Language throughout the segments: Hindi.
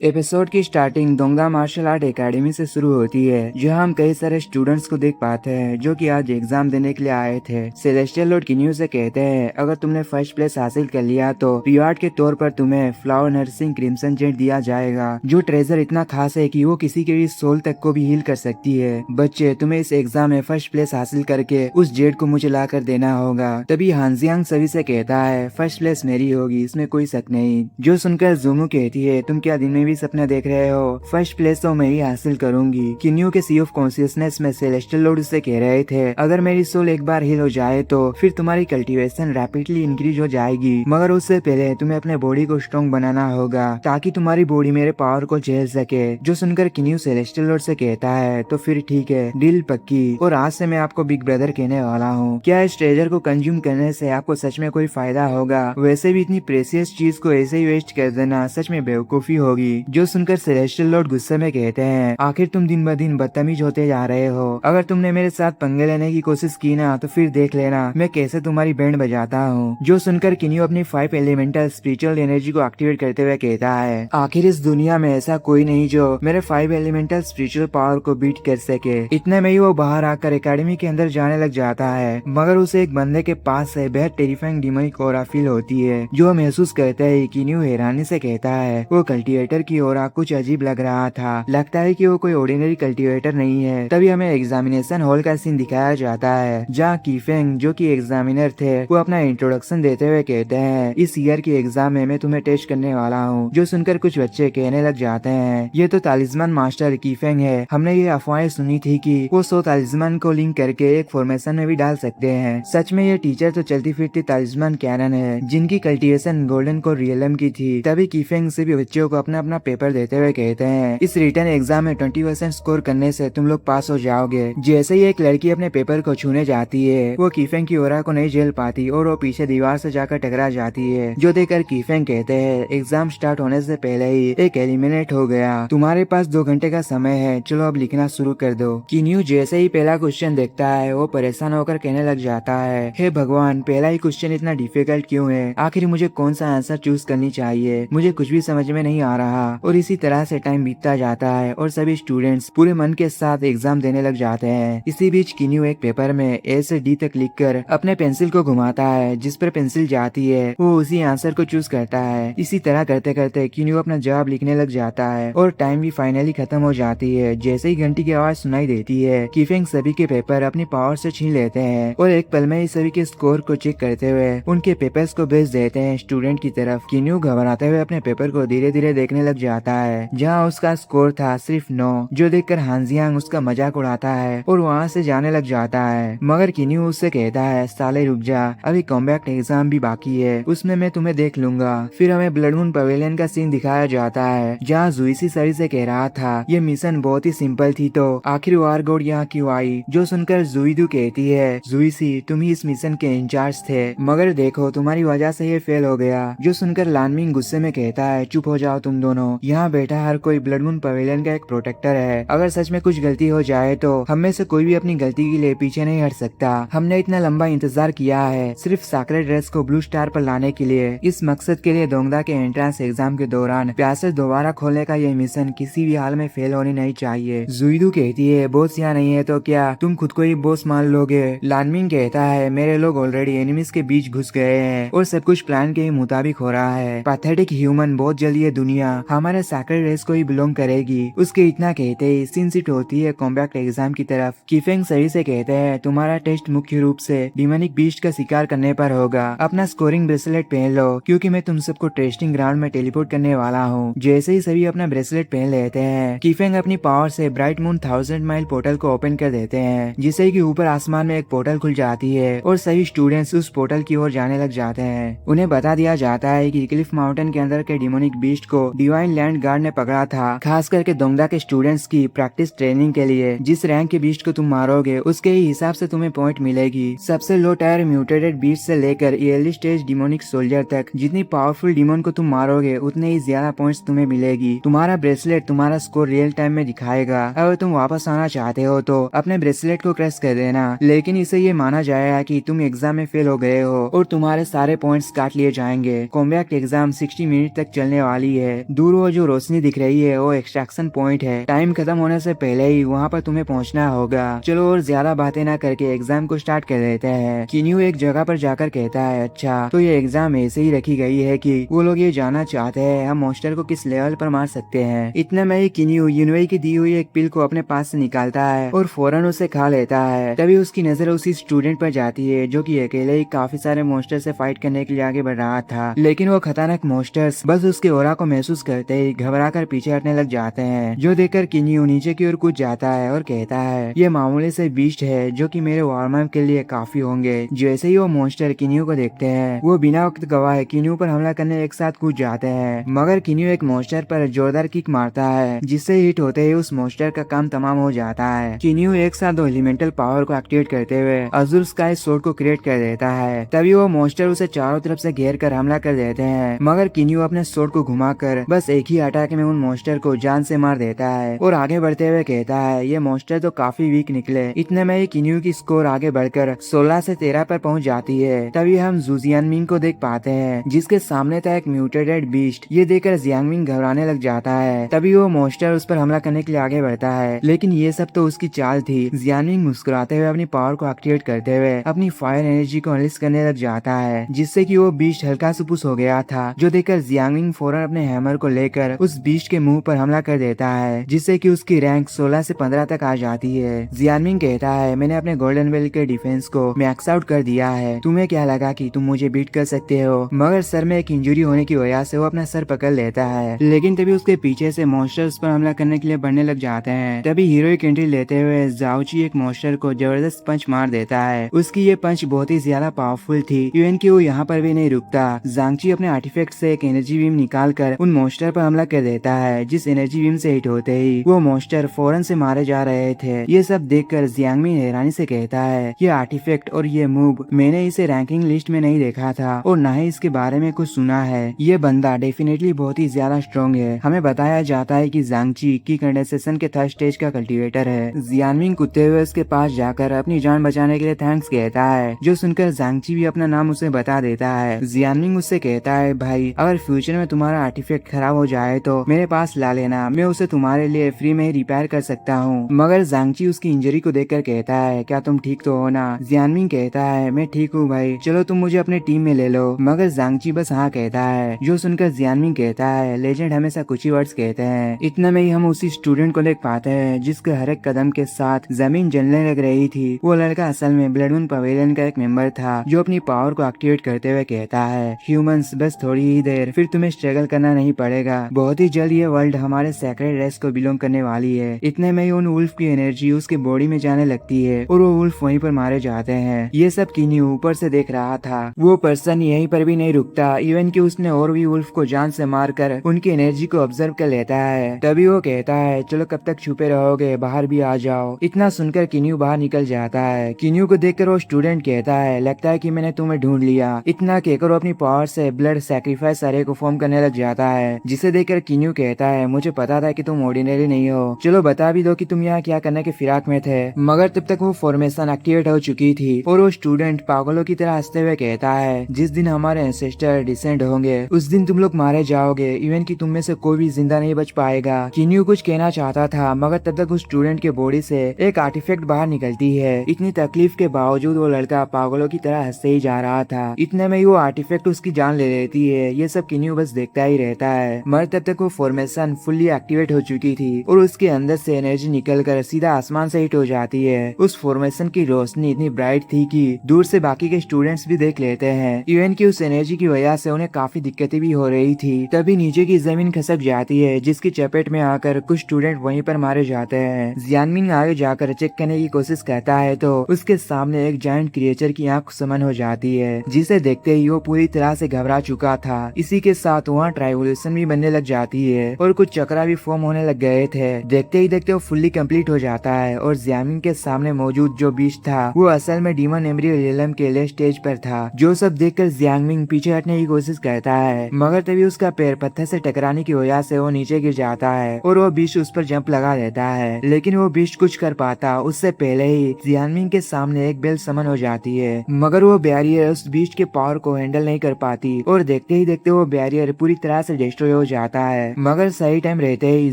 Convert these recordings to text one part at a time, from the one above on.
एपिसोड की स्टार्टिंग दोंगदा मार्शल आर्ट एकेडमी से शुरू होती है, जहां हम कई सारे स्टूडेंट्स को देख पाते हैं जो कि आज एग्जाम देने के लिए आए थे। सेलेस्टियल लॉर्ड किन्यू से कहते हैं, अगर तुमने फर्स्ट प्लेस हासिल कर लिया तो रिवार्ड के तौर पर तुम्हें फ्लावर नर्सिंग क्रिम्सन जेट दिया जाएगा, जो ट्रेजर इतना खास है कि वो किसी के भी सोल तक को भी हील कर सकती है। बच्चे, तुम्हें इस एग्जाम में फर्स्ट प्लेस हासिल करके उस जेट को मुझे ला कर देना होगा। तभी हानजियांग सभी से कहता है, फर्स्ट प्लेस मेरी होगी, इसमें कोई शक नहीं। जो सुनकर जुमू कहती है, तुम क्या दिन में भी सपना देख रहे हो? फर्स्ट प्लेस तो मैं ही हासिल करूंगी। किन्यू के सी ऑफ कॉन्शियसनेस में सेलेस्टियल लॉर्ड से कह रहे थे, अगर मेरी सोल एक बार हील हो जाए तो फिर तुम्हारी कल्टीवेशन रैपिडली इंक्रीज हो जाएगी, मगर उससे पहले तुम्हें अपने बॉडी को स्ट्रॉन्ग बनाना होगा ताकि तुम्हारी बॉडी मेरे पावर को झेल सके। जो सुनकर किन्यू सेलेस्टियल लॉर्ड से कहता है, तो फिर ठीक है, डील पक्की, और आज से मैं आपको बिग ब्रदर कहने वाला हूँ। क्या इस ट्रेजर को कंज्यूम करने से आपको सच में कोई फायदा होगा? वैसे भी इतनी प्रेशियस चीज को ऐसे ही वेस्ट कर देना सच में बेवकूफी होगी। जो सुनकर सेलेस्टियल लॉर्ड गुस्से में कहते हैं, आखिर तुम दिन ब दिन बदतमीज होते जा रहे हो। अगर तुमने मेरे साथ पंगे लेने की कोशिश की ना, तो फिर देख लेना मैं कैसे तुम्हारी बैंड बजाता हूँ। जो सुनकर किन्यू अपनी 5 एलिमेंटल स्पिरिचुअल एनर्जी को एक्टिवेट करते हुए कहता है, आखिर इस दुनिया में ऐसा कोई नहीं जो मेरे 5 एलिमेंटल स्पिरिचुअल पावर को बीट कर सके। इतने में ही वो बाहर आकर एकेडमी के अंदर जाने लग जाता है, मगर उसे एक बंदे के पास से बेहद टेरिफाइंग डिमोनिक ऑरा फील होती है। जो महसूस करते है, किन्यू हैरानी से कहता है, वो कल्टीवेटर की ओरा कुछ अजीब लग रहा था, लगता है कि वो कोई ऑर्डिनरी कल्टीवेटर नहीं है। तभी हमें एग्जामिनेशन हॉल का सीन दिखाया जाता है, जहाँ कीफेंग जो कि एग्जामिनर थे, वो अपना इंट्रोडक्शन देते हुए कहते हैं, इस ईयर की एग्जाम में मैं तुम्हें टेस्ट करने वाला हूँ। जो सुनकर कुछ बच्चे कहने लग जाते हैं, ये तो तालिस्मान मास्टर कीफेंग है, हमने ये अफवाहें सुनी थी कि वो 100 तालिस्मान को लिंक करके एक फॉर्मेशन में भी डाल सकते हैं। सच में ये टीचर तो चलती फिरती तालिस्मान कैनन है, जिनकी कल्टीवेशन गोल्डन को रियलम की थी। तभी कीफेंग से भी बच्चों को अपना अपना पेपर देते हुए कहते हैं, इस रिटर्न एग्जाम में 20% स्कोर करने से तुम लोग पास हो जाओगे। जैसे ही एक लड़की अपने पेपर को छूने जाती है, वो कीफेंग की ओरा को नहीं झेल पाती और वो पीछे दीवार से जाकर टकरा जाती है। जो देखकर कीफेंग कहते हैं, एग्जाम स्टार्ट होने से पहले ही एक एलिमिनेट हो गया, तुम्हारे पास 2 घंटे का समय है, चलो अब लिखना शुरू कर दो। किन्यू जैसे ही पहला क्वेश्चन देखता है, वो परेशान होकर कहने लग जाता है, हे भगवान, पहला ही क्वेश्चन इतना डिफिकल्ट क्यों है? आखिर मुझे कौन सा आंसर चूज करनी चाहिए? मुझे कुछ भी समझ में नहीं आ रहा। और इसी तरह से टाइम बीतता जाता है और सभी स्टूडेंट्स पूरे मन के साथ एग्जाम देने लग जाते हैं। इसी बीच किन्यू एक पेपर में ए से डी तक लिखकर अपने पेंसिल को घुमाता है, जिस पर पेंसिल जाती है वो उसी आंसर को चूज करता है। इसी तरह करते करते किन्यू अपना जवाब लिखने लग जाता है और टाइम भी फाइनली खत्म हो जाती है। जैसे ही घंटी की आवाज सुनाई देती है, कीफेंग सभी के पेपर अपनी पावर से छीन लेते हैं और एक पल में ही सभी के स्कोर को चेक करते हुए उनके पेपर्स को भेज देते हैं स्टूडेंट की तरफ। किन्यू घबराते हुए अपने पेपर को धीरे धीरे देखने लग जाता है, जहाँ उसका स्कोर था सिर्फ 9। जो देखकर हानजियांग उसका मजाक उड़ाता है और वहाँ से जाने लग जाता है, मगर किन्यू उससे कहता है, साले रुक जा, अभी कॉम्बैक्ट एग्जाम भी बाकी है, उसमें मैं तुम्हें देख लूंगा। फिर हमें ब्लड मून पवेलियन का सीन दिखाया जाता है, जहाँ जुइसी सरी से कह रहा था, ये मिशन बहुत ही सिंपल थी, तो आखिर वार गोड यहाँ क्यों आई? जो सुनकर जुइदू कहती है, जुइसी तुम ही इस मिशन के इंचार्ज थे, मगर देखो तुम्हारी वजह से ये फेल हो गया। जो सुनकर लानमिंग गुस्से में कहता है, चुप हो जाओ तुम दोनों, यहाँ बैठा हर कोई ब्लड मून पवेलियन का एक प्रोटेक्टर है, अगर सच में कुछ गलती हो जाए तो हम में से कोई भी अपनी गलती के लिए पीछे नहीं हट सकता। हमने इतना लंबा इंतजार किया है सिर्फ सैक्रेड ड्रेस को ब्लू स्टार पर लाने के लिए। इस मकसद के लिए दोंगदा के एंट्रेंस एग्जाम के दौरान प्यासेज दोबारा खोलने का ये मिशन किसी भी हाल में फेल होनी नहीं चाहिए। जुइदू कहती है, बॉस यहाँ नहीं है तो क्या तुम खुद को ही बॉस मान लोगे? लानमिंग कहता है, मेरे लोग ऑलरेडी एनिमीज के बीच घुस गए हैं और सब कुछ प्लान के ही मुताबिक हो रहा है। पैथेटिक ह्यूमन, बहुत जल्द ये दुनिया हमारे सैक्रेड रेस को ही बिलोंग करेगी। उसके इतना कहते ही सीन शिफ्ट होती है कॉम्बैक्ट एग्जाम की तरफ। कीफेंग सही से कहते हैं, तुम्हारा टेस्ट मुख्य रूप से डिमोनिक बीस्ट का शिकार करने पर होगा। अपना स्कोरिंग ब्रेसलेट पहन लो, क्योंकि मैं तुम सबको टेस्टिंग ग्राउंड में टेलीपोर्ट करने वाला हूँ। जैसे ही सभी अपना ब्रेसलेट पहन लेते हैं, कीफेंग अपनी पावर से ब्राइट मून 1000 माइल पोर्टल को ओपन कर देते हैं, जिससे कि ऊपर आसमान में एक पोर्टल खुल जाती है और सभी स्टूडेंट्स उस पोर्टल की ओर जाने लग जाते हैं। उन्हें बता दिया जाता है कि क्लिफ माउंटेन के अंदर के डिमोनिक बीस्ट को डिवाइन लैंड गार्ड ने पकड़ा था, खास करके दोंगदा के स्टूडेंट्स की प्रैक्टिस ट्रेनिंग के लिए। जिस रैंक के बीस्ट को तुम मारोगे उसके ही हिसाब से तुम्हें पॉइंट मिलेगी। सबसे लो टायर म्यूटेटेड बीस्ट से लेकर अर्ली स्टेज डिमोनिक सोल्जर तक जितनी पावरफुल डिमोन को तुम मारोगे उतने ही ज्यादा पॉइंट्स तुम्हें मिलेगी। तुम्हारा ब्रेसलेट तुम्हारा स्कोर रियल टाइम में दिखाएगा। अगर तुम वापस आना चाहते हो तो अपने ब्रेसलेट को क्रश कर देना, लेकिन इसे ये माना जाएगा कि तुम एग्जाम में फेल हो गए हो और तुम्हारे सारे पॉइंट्स काट लिए जाएंगे। कॉम्बैक्ट एग्जाम 60 मिनट तक चलने वाली है। दूर दूर वो जो रोशनी दिख रही है वो एक्सट्रैक्शन पॉइंट है। टाइम खत्म होने से पहले ही वहाँ पर तुम्हें पहुँचना होगा। चलो और ज्यादा बातें ना करके एग्जाम को स्टार्ट कर देते हैं। किन्यू एक जगह पर जाकर कहता है, अच्छा तो ये एग्जाम ऐसे ही रखी गई है कि वो लोग ये जानना चाहते हैं हम मॉन्स्टर को किस लेवल पर मार सकते हैं। इतने में ही किन्यू यूनुई की दी हुई एक पिल को अपने पास से निकालता है और फौरन उसे खा लेता है। तभी उसकी नजर उसी स्टूडेंट पर जाती है जो कि अकेले ही काफी सारे मॉन्स्टर से फाइट करने के लिए आगे बढ़ रहा था, लेकिन वो खतरनाक मॉन्स्टर्स बस उसके ऑरा को महसूस करते ही घबराकर पीछे हटने लग जाते हैं, जो देखकर किन्यू नीचे की ओर कूद जाता है और कहता है ये मामूली से बीस्ट है जो कि मेरे वार्म अप के लिए काफी होंगे। जैसे ही वो मॉन्स्टर किन्यू को देखते हैं वो बिना वक्त गवाए किन्यू पर हमला करने एक साथ कूद जाते हैं, मगर किन्यू एक मॉन्स्टर पर जोरदार किक मारता है जिससे हिट होते ही उस मॉन्स्टर का काम तमाम हो जाता है। किन्यू एक साथ दो एलिमेंटल पावर को एक्टिवेट करते हुए अजुर स्काई सोर्ड को क्रिएट कर देता है। तभी वो मॉन्स्टर उसे चारों तरफ से घेर कर हमला कर देते हैं, मगर किन्यू अपने सोर्ड को घुमाकर बस एक ही अटैक में उन मॉन्स्टर को जान से मार देता है और आगे बढ़ते हुए कहता है ये मॉन्स्टर तो काफी वीक निकले। इतने में ही किन्यू की स्कोर आगे बढ़कर 16 से 13 पर पहुंच जाती है। तभी हम जू जियानमिंग को देख पाते हैं जिसके सामने था एक म्यूटेटेड बीस्ट। ये देखकर जियांगमिंग घबराने लग जाता है। तभी वो मॉन्स्टर उस पर हमला करने के लिए आगे बढ़ता है, लेकिन ये सब तो उसकी चाल थी। जियांगमिंग मुस्कुराते हुए अपनी पावर को एक्टिवेट करते हुए अपनी फायर एनर्जी को अनलिस्ट करने लग जाता है, जिससे कि वो बीस्ट हल्का सुपुस हो गया था, जो देखकर जियांगमिंग फौरन अपने हैमर को लेकर उस बीस्ट के मुंह पर हमला कर देता है, जिससे कि उसकी रैंक 16 से 15 तक आ जाती है। जियांगमिंग कहता है मैंने अपने गोल्डन वेल के डिफेंस को मैक्स आउट कर दिया है, तुम्हें क्या लगा कि तुम मुझे बीट कर सकते हो? मगर सर में एक इंजरी होने की वजह से वो अपना सर पकड़ लेता है, लेकिन तभी उसके पीछे से मॉन्स्टर्स पर हमला करने के लिए बढ़ने लग जाते हैं। तभी हीरोइक एंट्री लेते हुए जाओची एक मॉन्स्टर को जबरदस्त पंच मार देता है। उसकी ये पंच बहुत ही ज्यादा पावरफुल थी, इवन कि वो यहाँ पर भी नहीं रुकता। जांगची अपने आर्टिफैक्ट से एक एनर्जी बीम निकाल कर उन मॉन्स्टर पर हमला कर देता है, जिस एनर्जी बीम से हिट होते ही वो मॉन्स्टर फौरन से मारे जा रहे थे। ये सब देखकर जियांगमिंग हैरानी से कहता है ये आर्टिफैक्ट और ये मूव मैंने इसे रैंकिंग लिस्ट में नहीं देखा था और न ही इसके बारे में कुछ सुना है। ये बंदा डेफिनेटली बहुत ही ज्यादा स्ट्रॉन्ग है। हमें बताया जाता है कि जांगची की कंडेंसेशन के थर्ड स्टेज का कल्टीवेटर है। जियांगमिंग कुत्ते हुए उसके पास जाकर अपनी जान बचाने के लिए थैंक्स कहता है, जो सुनकर जांगची भी अपना नाम उसे बता देता है। जियांगमिंग उससे कहता है भाई अगर फ्यूचर में तुम्हारा आर्टिफैक्ट खराब हो जाए तो मेरे पास ला लेना, मैं उसे तुम्हारे लिए फ्री में ही रिपेयर कर सकता हूँ। मगर जांगची उसकी इंजरी को देखकर कहता है क्या तुम ठीक तो हो ना? जियांगमिंग कहता है मैं ठीक हूँ भाई, चलो तुम मुझे अपने टीम में ले लो। मगर जांगची बस हाँ कहता है, जो सुनकर जियांगमिंग कहता है लेजेंड हमेशा कुछ ही वर्ड्स कहते हैं। इतना में ही हम उसी स्टूडेंट को देख पाते हैं जिसके हर एक कदम के साथ जमीन जलने लग रही थी। वो लड़का असल में ब्लडमून पवेलियन का एक मेंबर था, जो अपनी पावर को एक्टिवेट करते हुए कहता है ह्यूमंस बस थोड़ी ही देर, फिर तुम्हें स्ट्रगल करना नहीं पड़ेगा। बहुत ही जल्द ये वर्ल्ड हमारे सेक्रेट रेस को बिलोंग करने वाली है। इतने में ही उन वुल्फ की एनर्जी उसके बॉडी में जाने लगती है और वो वुल्फ वहीं पर मारे जाते हैं। ये सब किन्यू ऊपर से देख रहा था। वो पर्सन यहीं पर भी नहीं रुकता, इवन कि उसने और भी वुल्फ को जान से मारकर उनकी एनर्जी को ऑब्जर्व कर लेता है। तभी वो कहता है चलो कब तक छुपे रहोगे, बाहर भी आ जाओ। इतना सुनकर किन्यू बाहर निकल जाता है। किन्यू को देखकर वो स्टूडेंट कहता है लगता है कि मैंने तुम्हें ढूंढ लिया। इतना कहकर वो अपनी पावर से ब्लड सैक्रिफाइस अरे को फॉर्म करने लग जाता है, जिसे देखकर किन्यू कहता है मुझे पता था कि तुम ऑर्डिनरी नहीं हो, चलो बता भी दो कि तुम यहाँ क्या करने के फिराक में थे। मगर तब तक वो फॉर्मेशन एक्टिवेट हो चुकी थी और वो स्टूडेंट पागलों की तरह हंसते हुए कहता है जिस दिन हमारे एंसेस्टर डिसेंड होंगे उस दिन तुम लोग मारे जाओगे, इवन कि तुम में से कोई भी जिंदा नहीं बच पाएगा। किन्यू कुछ कहना चाहता था, मगर तब तक उस स्टूडेंट के बॉडी से एक आर्टिफैक्ट बाहर निकलती है। इतनी तकलीफ के बावजूद वो लड़का पागलों की तरह हंसते ही जा रहा था। इतने में ही वो आर्टिफैक्ट उसकी जान ले लेती है। ये सब किन्यू बस देखता ही रहता है, मगर तब तक वो फॉर्मेशन फुल्ली एक्टिवेट हो चुकी थी और उसके अंदर से एनर्जी निकलकर सीधा आसमान से हिट हो जाती है। उस फॉर्मेशन की रोशनी इतनी ब्राइट थी कि दूर से बाकी के स्टूडेंट्स भी देख लेते हैं। इवन की उस एनर्जी की वजह से उन्हें काफी दिक्कतें भी हो रही थी। तभी नीचे की जमीन खसक जाती है, जिसकी चपेट में आकर कुछ स्टूडेंट वहीं पर मारे जाते हैं। जियांगमिंग आगे जाकर चेक करने की कोशिश करता है तो उसके सामने एक जायंट क्रिएचर की आंख समन हो जाती है, जिसे देखते ही वो पूरी तरह से घबरा चुका था। इसी के साथ वहाँ ट्राइवोल्यूशन भी बनने लग जाती है और कुछ चक्रा भी फॉर्म होने लग गए थे। देखते ही देखते वो फुल्ली कंप्लीट हो जाता है और जियांगमिंग के सामने मौजूद जो बीस्ट था वो असल में डीमन एम्ब्रियो रियलम के लिए स्टेज पर था, जो सब देखकर जियांगमिंग पीछे हटने की कोशिश करता है, मगर तभी उसका पैर पत्थर से टकराने की वजह से वो नीचे गिर जाता है और वो बीस्ट उस पर जंप लगा देता है। लेकिन वो बीस्ट कुछ कर पाता उससे पहले ही जियांगमिंग के सामने एक बेल समन हो जाती है, मगर वो बैरियर उस बीस्ट के पावर को हैंडल नहीं कर पाती और देखते ही देखते वो बैरियर पूरी तरह से डिस्ट्रॉय हो हो जाता है, मगर सही टाइम रहते ही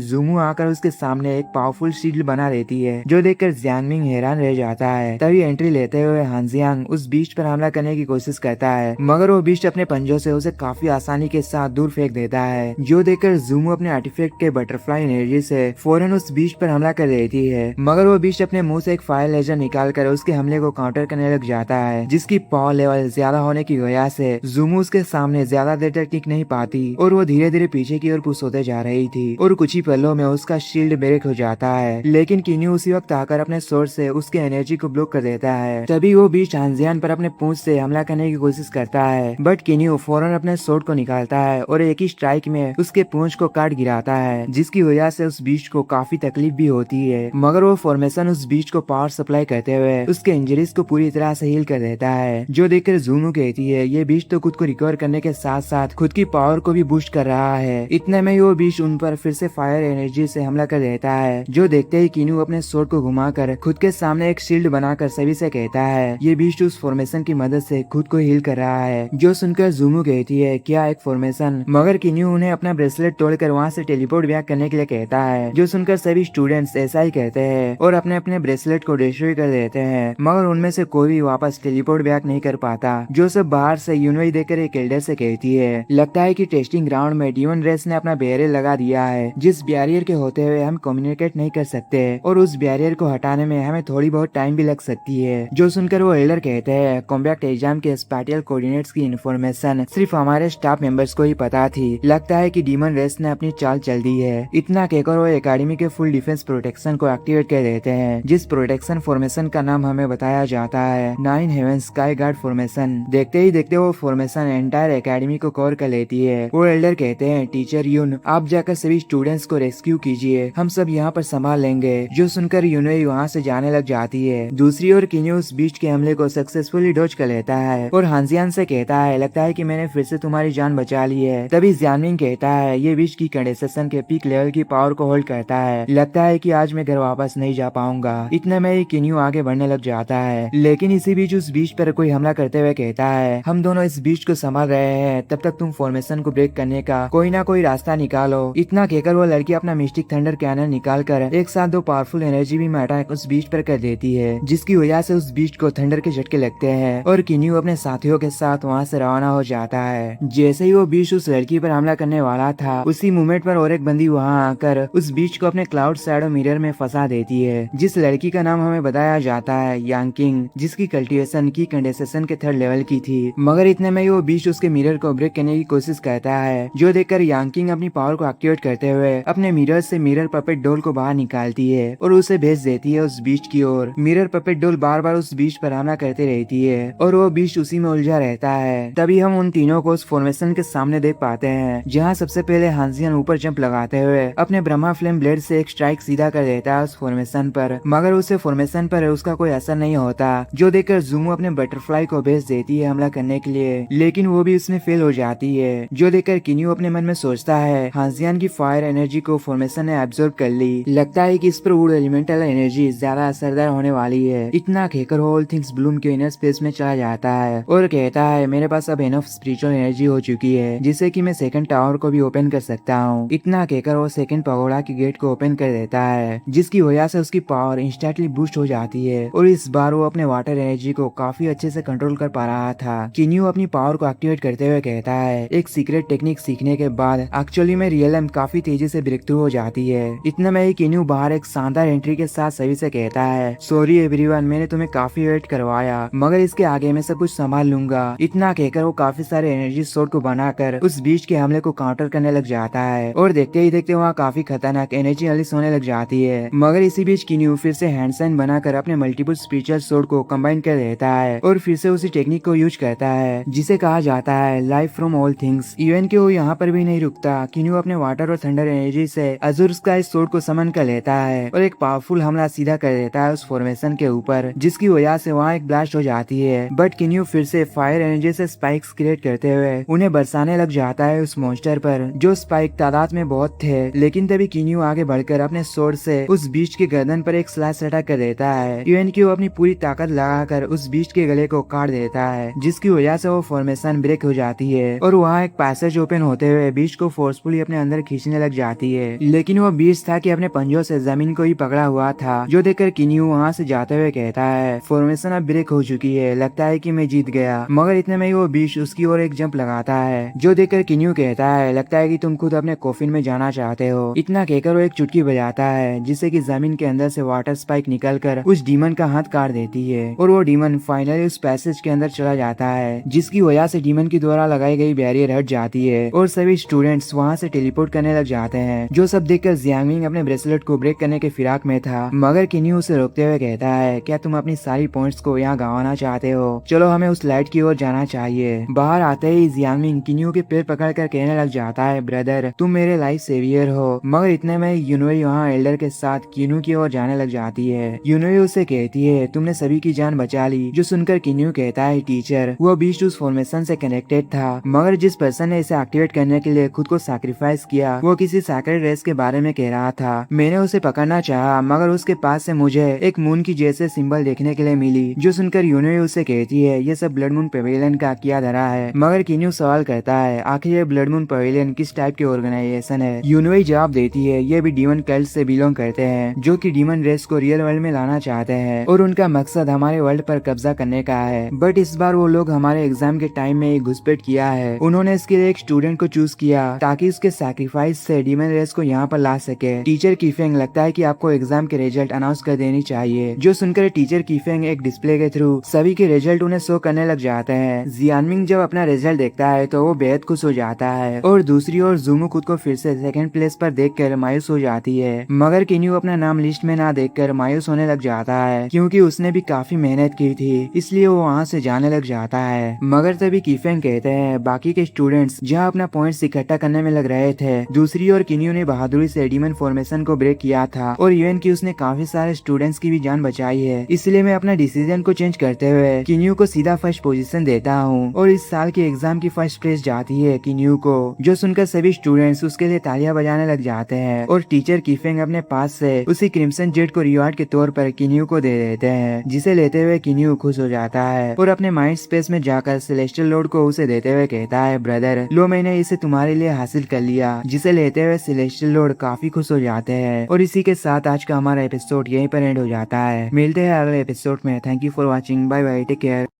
ज़ूमू आकर उसके सामने एक पावरफुल शील्ड बना देती है, जो देखकर जियांगमिंग हैरान रह जाता है। तभी एंट्री लेते हुए हानजियांग उस बीस्ट पर हमला करने की कोशिश करता है, मगर वो बीस्ट अपने पंजों से उसे काफी आसानी के साथ दूर फेंक देता है, जो देखकर ज़ूमू अपने आर्टिफैक्ट के बटरफ्लाई एनर्जी से फौरन उस बीस्ट पर हमला कर देती है, मगर वो बीस्ट अपने मुंह से एक फायर लेजर निकाल कर उसके हमले को काउंटर करने लग जाता है, जिसकी पावर लेवल ज्यादा होने की वजह से ज़ूमू उसके सामने ज्यादा देर तक टिक नहीं पाती और वो धीरे धीरे पीछे की ओर पुश होते जा रही थी और कुछ ही पलों में उसका शील्ड ब्रेक हो जाता है। लेकिन किन्यू उसी वक्त आकर अपने सोर्स से उसके एनर्जी को ब्लॉक कर देता है। तभी वो बीस्ट हानजियान पर अपने पूंछ से हमला करने की कोशिश करता है, बट किन्यू फौरन अपने स्वॉर्ड को निकालता है और एक ही स्ट्राइक में उसके पूंछ को काट गिराता है, जिसकी वजह से उस बीस्ट को काफी तकलीफ भी होती है, मगर वो फॉर्मेशन उस बीस्ट को पावर सप्लाई करते हुए उसके इंजरीज को पूरी तरह से हील कर देता है, जो देखकर ज़ूमू कहती है ये बीस्ट तो खुद को रिकवर करने के साथ साथ खुद की पावर को भी बूस्ट कर रहा है। इतने में वो बीस्ट उन पर फिर से फायर एनर्जी से हमला कर देता है, जो देखते ही किन्यू अपने स्वॉर्ड को घुमाकर खुद के सामने एक शील्ड बनाकर सभी से कहता है ये बीस्ट उस फॉर्मेशन की मदद से खुद को हील कर रहा है, जो सुनकर ज़ूमू कहती है क्या एक फॉर्मेशन, मगर किन्यू उन्हें अपना ब्रेसलेट तोड़कर वहाँ से टेलीपोर्ट बैक करने के लिए कहता है, जो सुनकर सभी स्टूडेंट्स ऐसा ही कहते हैं और अपने अपने ब्रेसलेट को डिस्ट्रॉय कर देते हैं, मगर उनमें से कोई भी वापस टेलीपोर्ट बैक नहीं कर पाता, जो सब बाहर से यूनोई देखकर एक एल्डर से कहती है लगता है कि टेस्टिंग ग्राउंड में डीमन रेस ने अपना बैरियर लगा दिया है, जिस बैरियर के होते हुए हम कम्युनिकेट नहीं कर सकते और उस बैरियर को हटाने में हमें थोड़ी बहुत टाइम भी लग सकती है, जो सुनकर वो एल्डर कहते हैं कॉम्बैक्ट एग्जाम के स्पैटियल कोऑर्डिनेट्स की इन्फॉर्मेशन सिर्फ हमारे स्टाफ मेंबर्स को ही पता थी, लगता है कि डीमन रेस ने अपनी चाल चल दी है। इतना कहकर वो एकेडमी के फुल डिफेंस प्रोटेक्शन को एक्टिवेट कर देते हैं, जिस प्रोटेक्शन फॉर्मेशन का नाम हमें बताया जाता है 9 हेवन स्काई गार्ड फॉर्मेशन। देखते ही देखते वो फॉर्मेशन एंटायर एकेडमी को कवर कर लेती है। वो एल्डर कहते हैं टीचर यून आप जाकर सभी स्टूडेंट्स को रेस्क्यू कीजिए, हम सब यहाँ पर संभाल लेंगे, जो सुनकर यूनोई वहाँ से जाने लग जाती है। दूसरी ओर किन्यू उस बीस्ट के हमले को सक्सेसफुली डॉज कर लेता है और हानजियान से कहता है लगता है कि मैंने फिर से तुम्हारी जान बचा ली है। तभी जियांगमिंग कहता है ये बीस्ट की कंडेंसेशन के पीक लेवल की पावर को होल्ड करता है, लगता है कि आज मैं घर वापस नहीं जा पाऊंगा। इतने में ही किन्यू आगे बढ़ने लग जाता है, लेकिन इसी बीच उस बीस्ट पर कोई हमला करते हुए कहता है हम दोनों इस बीस्ट को संभाल रहे हैं, तब तक तुम फॉर्मेशन को ब्रेक करने का कोई ना कोई रास्ता निकालो। इतना कहकर वो लड़की अपना मिस्टिक थंडर कैनन निकाल कर एक साथ 2 पावरफुल एनर्जी बीम अटैक उस बीस्ट पर कर देती है, जिसकी वजह से उस बीस्ट को थंडर के झटके लगते हैं और किन्यू अपने साथियों के साथ वहाँ से रवाना हो जाता है। जैसे ही वो बीस्ट उस लड़की पर हमला करने वाला था, उसी मोमेंट पर और एक बंदी वहाँ आकर उस बीस्ट को अपने क्लाउड शैडो मिरर में फंसा देती है। जिस लड़की का नाम हमें बताया जाता है यांकिंग, जिसकी कल्टीवेशन की कंडेंसेशन के 3rd लेवल की थी, मगर इतने में वो बीस्ट उसके मिरर को ब्रेक करने की कोशिश करता है, जो देखकर यांकिंग अपनी पावर को एक्टिवेट करते हुए अपने मिरर से मिरर पपेट डोल को बाहर निकालती है और उसे भेज देती है उस बीस्ट की ओर। मिरर पपेट डोल बार बार उस बीस्ट पर हमला करते रहती है और वो बीस्ट उसी में उलझा रहता है। तभी हम उन तीनों को उस फॉर्मेशन के सामने देख पाते हैं, जहाँ सबसे पहले हानजियान ऊपर जंप लगाते हुए अपने ब्रह्मा फ्लेम ब्लेड से एक स्ट्राइक सीधा कर देता है उस फॉर्मेशन पर, मगर उसे फॉर्मेशन पर उसका कोई असर नहीं होता, जो देखकर ज़ूमू अपने बटरफ्लाई को भेज देती है हमला करने के लिए, लेकिन वो भी उसमें फेल हो जाती है, जो देखकर किन्यू अपने मन में सोचता है हानजियान की फायर एनर्जी को फॉर्मेशन ने एब्जॉर्ब कर ली, लगता है कि इस पर वुड एलिमेंटल एनर्जी ज्यादा असरदार होने वाली है। इतना कहकर ऑल थिंग्स ब्लूम के इनर स्पेस में चला जाता है और कहता है मेरे पास अब इनफ स्पिरिचुअल एनर्जी हो चुकी है जिससे कि मैं सेकंड टावर को भी ओपन कर सकता हूँ। इतना कहकर वो सेकंड पगोड़ा की गेट को ओपन कर देता है, जिसकी वजह से उसकी पावर इंस्टेंटली बूस्ट हो जाती है और इस बार वो अपने वाटर एनर्जी को काफी अच्छे से कंट्रोल कर पा रहा था। किन्यू अपनी पावर को एक्टिवेट करते हुए कहता है एक सीक्रेट टेक्निक सीखने के बाद एक्चुअली में रियल काफी तेजी से ब्रेक थ्रू हो जाती है। इतने में ही किन्यू बाहर एक शानदार एंट्री के साथ सभी से कहता है सॉरी एवरीवन, मैंने तुम्हें काफी वेट करवाया, मगर इसके आगे मैं सब कुछ संभाल लूंगा। इतना कहकर वो काफी सारे एनर्जी सोर्स को बनाकर उस बीस्ट के हमले को काउंटर करने लग जाता है और देखते ही देखते वहाँ काफी खतरनाक एनर्जी अनलीश होने लग जाती है, मगर इसी बीच किन्यू फिर से हैंड साइन बनाकर अपने मल्टीपल स्पिरिचुअल सोर्ड को कंबाइन कर देता है और फिर से उसी टेक्निक को यूज करता है जिसे कहा जाता है life from all things. Even के वो यहाँ पर भी नहीं रुकता, किन्यू अपने वाटर और थंडर एनर्जी से अजुर स्काई सोर्ड को समन कर लेता है और एक पावरफुल हमला सीधा कर देता है उस फॉर्मेशन के ऊपर, जिसकी वजह से वहाँ एक ब्लास्ट हो जाती है। बट किन्यू फिर से फायर एनर्जी से स्पाइक्स क्रिएट करते हुए उन्हें बरसाने लग जाता है उस मॉन्स्टर पर, जो स्पाइक तादाद में बहुत थे। लेकिन तभी किन्यू आगे बढ़कर अपने सोर्ड से उस बीस्ट के गर्दन पर एक स्लैश अटैक कर देता है। इवन की वो अपनी पूरी ताकत लगाकर उस बीस्ट के गले को काट देता है, जिसकी वजह से वो फॉर्मेशन ब्रेक हो जाती है और वहाँ एक पैसेज ओपन होते हुए बीस्ट को फोर्सफुली अपने अंदर खींचने लग जाती है, लेकिन वो बीस्ट था कि अपने पंजों से जमीन को ही पकड़ा हुआ था, जो देखकर किन्यू वहाँ से जाते हुए कहता है फॉर्मेशन अब ब्रेक हो चुकी है, लगता है कि मैं जीत गया। मगर इतने में ही वो बीस्ट उसकी ओर एक जंप लगाता है, जो देखकर किन्यू कहता है लगता है कि तुम खुद अपने कॉफिन में जाना चाहते हो। इतना कहकर वो एक चुटकी बजाता है, जिससे कि जमीन के अंदर से वाटर स्पाइक निकलकर उस डीमन का हाथ काट देती है और वो डीमन फाइनली उस पैसेज के अंदर चला जाता है, जिसकी वजह से डीमन की द्वारा लगाई गई बैरियर हट जाती है और सभी स्टूडेंट्स वहाँ से टेलीपोर्ट करने लग जाते हैं। जो सब देखकर जियांगमिंग अपने ब्रेसलेट को ब्रेक करने के फिराक में था, मगर किन्यू उसे रोकते हुए कहता है क्या तुम अपनी सारी पॉइंट्स को यहाँ गंवाना चाहते हो? चलो हमें उस लाइट की ओर जाना चाहिए। बाहर आते ही जियांगमिंग किन्यू के पैर पकड़कर कहने लग जाता है ब्रदर तुम मेरे लाइफ सेवियर हो। मगर इतने में यूनोई वहाँ एल्डर के साथ किन्यू की ओर जाने लग जाती है। यूनोई उसे कहती है तुमने सभी की जान बचा ली। जो सुनकर किन्यू कहता है टीचर वो बीस्ट उस फॉर्मेशन से कनेक्टेड था, मगर जिस पर्सन ने इसे एक्टिवेट करने के लिए खुद को सैक्रिफाइस किया वो किसी सैक्रेड रेस के बारे में कह रहा था। मैंने उसे पकड़ना चाहा, मगर उसके पास से मुझे एक मून की जैसे सिंबल देखने के लिए मिली। जो सुनकर यूनोई उसे कहती है ये सब ब्लड मून पवेलियन का किया धरा है। मगर किन्यू सवाल करता है आखिर ये ब्लड मून पवेलियन किस टाइप की ऑर्गेनाइजेशन है? यूनोई जवाब देती है ये भी डीमन कल्ट से बिलोंग करते हैं, जो कि डीमन रेस को रियल वर्ल्ड में लाना चाहते हैं और उनका मकसद हमारे वर्ल्ड पर कब्जा करने का है। बट इस बार वो लोग हमारे एग्जाम के टाइम में एक घुसपैठ किया है। उन्होंने इसके लिए एक स्टूडेंट को चूज किया ताकि उसके सैक्रिफाइस से डीमन रेस को यहाँ पर ला सके। टीचर कीफेंग लगता है कि आपको एग्जाम के रिजल्ट अनाउंस कर देनी चाहिए। जो सुनकर टीचर कीफेंग एक डिस्प्ले के थ्रू सभी के रिजल्ट उन्हें शो करने लग जाते हैं। जियांगमिंग जब अपना रिजल्ट देखता है तो वो बेहद खुश हो जाता है और दूसरी ओर जूमू खुद को फिर से सेकंड प्लेस पर देखकर मायूस हो जाती है। मगर किन्यू अपना नाम लिस्ट में ना देखकर मायूस होने लग जाता है, क्योंकि उसने भी काफी मेहनत की थी, इसलिए वो वहाँ से जाने लग जाता है। मगर तभी कीफेंग कहते हैं बाकी के स्टूडेंट्स जहाँ अपना पॉइंट्स इकट्ठा करने में लग रहे थे, दूसरी ओर किन्यू ने बहादुरी से डीमन फॉर्मेशन को ब्रेक किया था और इवन की उसने काफी सारे स्टूडेंट्स की भी जान बचाई है। इसलिए मैं अपना डिसीजन को चेंज करते हुए किन्यू को सीधा फर्स्ट पोजीशन देता हूँ और इस साल के एग्जाम की फर्स्ट प्लेस जाती है किन्यू को। जो सुनकर सभी स्टूडेंट्स उसके लिए तालियां बजाने लग जाते हैं और टीचर कीफेंग अपने पास से उसी क्रिम्सन जेट को रिवार्ड के तौर पर किन्यू को दे देते हैं, जिसे लेते हुए किन्यू खुश हो जाता है और अपने माइंड स्पेस में जाकर सेलेस्टियल लॉर्ड को उसे देते हुए कहता है ब्रदर लो मैंने इसे तुम्हारे लिए हासिल कर लिया। जिसे लेते हुए सेलेस्टियल लॉर्ड काफी खुश हो जाते हैं और इसी के साथ आज का हमारा एपिसोड यहीं पर एंड हो जाता है। मिलते हैं अगले एपिसोड में। Thank you for watching, bye bye, take care.